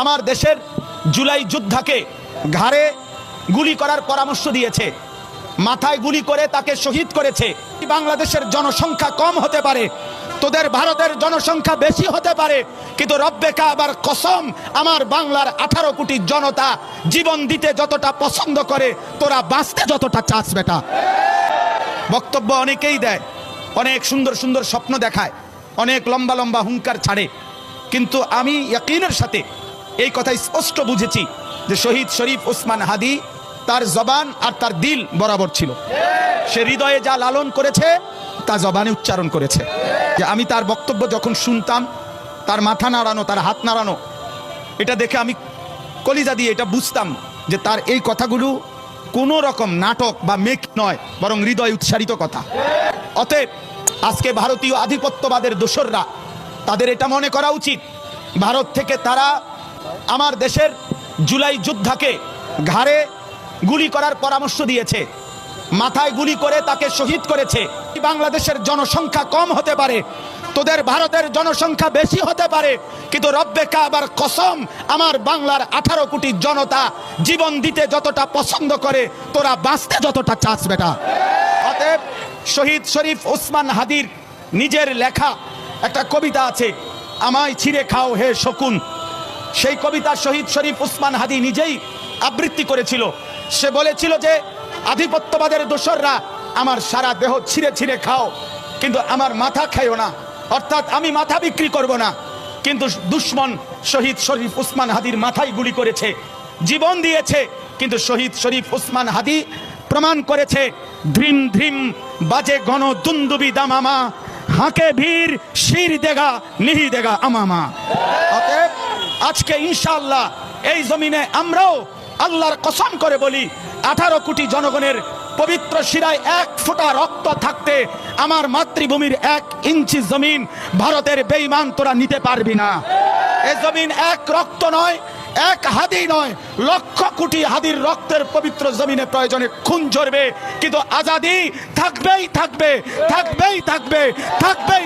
আমার দেশের জুলাই যোদ্ধাকে ঘাড়ে গুলি করার পরামর্শ দিয়েছে, মাথায় গুলি করে তাকে শহীদ করেছে। বাংলাদেশের জনসংখ্যা কম হতে পারে, তোদের ভারতের জনসংখ্যা বেশি হতে পারে, কিন্তু রব্বে কাবার কসম, আমার বাংলার 18 কোটি জনতা জীবন দিতে যতটা পছন্দ করে, তোরা বাঁচতে যতটা চাস বেটা। বক্তব্য অনেকেই দেয়, অনেক সুন্দর সুন্দর স্বপ্ন দেখায়, অনেক লম্বা লম্বা হুঙ্কার ছাড়ে, কিন্তু আমি ইয়াকিনের সাথে এই কথা স্পষ্ট বুঝেছি যে শহীদ শরীফ ওসমান হাদি তার জবান আর তার দিল বরাবর ছিল। সে হৃদয়ে যা লালন করেছে তা জবানে উচ্চারণ করেছে। যে আমি তার বক্তব্য যখন শুনতাম, তার মাথা নাড়ানো, তার হাত নাড়ানো, এটা দেখে আমি কলিজা দিয়ে এটা বুঝতাম যে তার এই কথাগুলো কোনো রকম নাটক বা মেক নয়, বরং হৃদয় উৎসারিত কথা। অতএব আজকে ভারতীয় আধিপত্যবাদের দোসররা, তাদের এটা মনে করা উচিত, ভারত থেকে তারা আমার দেশের জুলাই যোদ্ধাকে ঘাড়ে গুলি করার পরামর্শ দিয়েছে, মাথায় গুলি করে তাকে শহীদ করেছে। বাংলাদেশের জনসংখ্যা কম হতে পারে, তোদের ভারতের জনসংখ্যা বেশি হতে পারে, কিন্তু রব্বে কাবার কসম, আমার বাংলার 18 কোটি জনতা জীবন দিতে যতটা পছন্দ করে, তোরা বাঁচতে যতটা চাস বেটা। অতএব শহীদ শরীফ ওসমান হাদির নিজের লেখা একটা কবিতা আছে, আমায় ছিঁড়ে খাও হে শকুন। সেই কবিতা শহীদ শরীফ ওসমান হাদি নিজেই আবৃত্তি করেছিল। সে বলেছিল যে আধিপত্যবাদের দোসররা আমার সারা দেহ ছিঁড়ে ছিঁড়ে খাও, কিন্তু আমার মাথা খাইও না, অর্থাৎ আমি মাথা বিক্রি করব না। কিন্তু দুশ্মন শহীদ শরীফ ওসমান হাদির মাথায় গুলি করেছে, জীবন দিয়েছে, কিন্তু শহীদ শরীফ ওসমান হাদি প্রমাণ করেছে, ধ্রিম ধ্রিম বাজে গণ দুন্দুবি দামামা, হাঁকে ভীর শির দেগা নিহি দেগা আমামা। অতএব আজকে ইনশাআল্লাহ এই জমিনে আমরাও আল্লাহর কসম করে বলি, 18 কোটি জনগণের পবিত্র শিরায় 1 ফোঁটা রক্ত থাকতে আমার মাতৃভূমির 1 ইঞ্চি জমিন ভারতের বেঈমান তোরা নিতে পারবি না। এই জমিন 1 রক্ত নয়, 1 হাদি নয়, লক্ষ কোটি হাদির রক্তের পবিত্র জমিনে প্রয়োজনে খুন ঝরবে, কিন্তু আজাদি থাকবেই থাকবে, থাকবেই থাকবে, থাকবেই।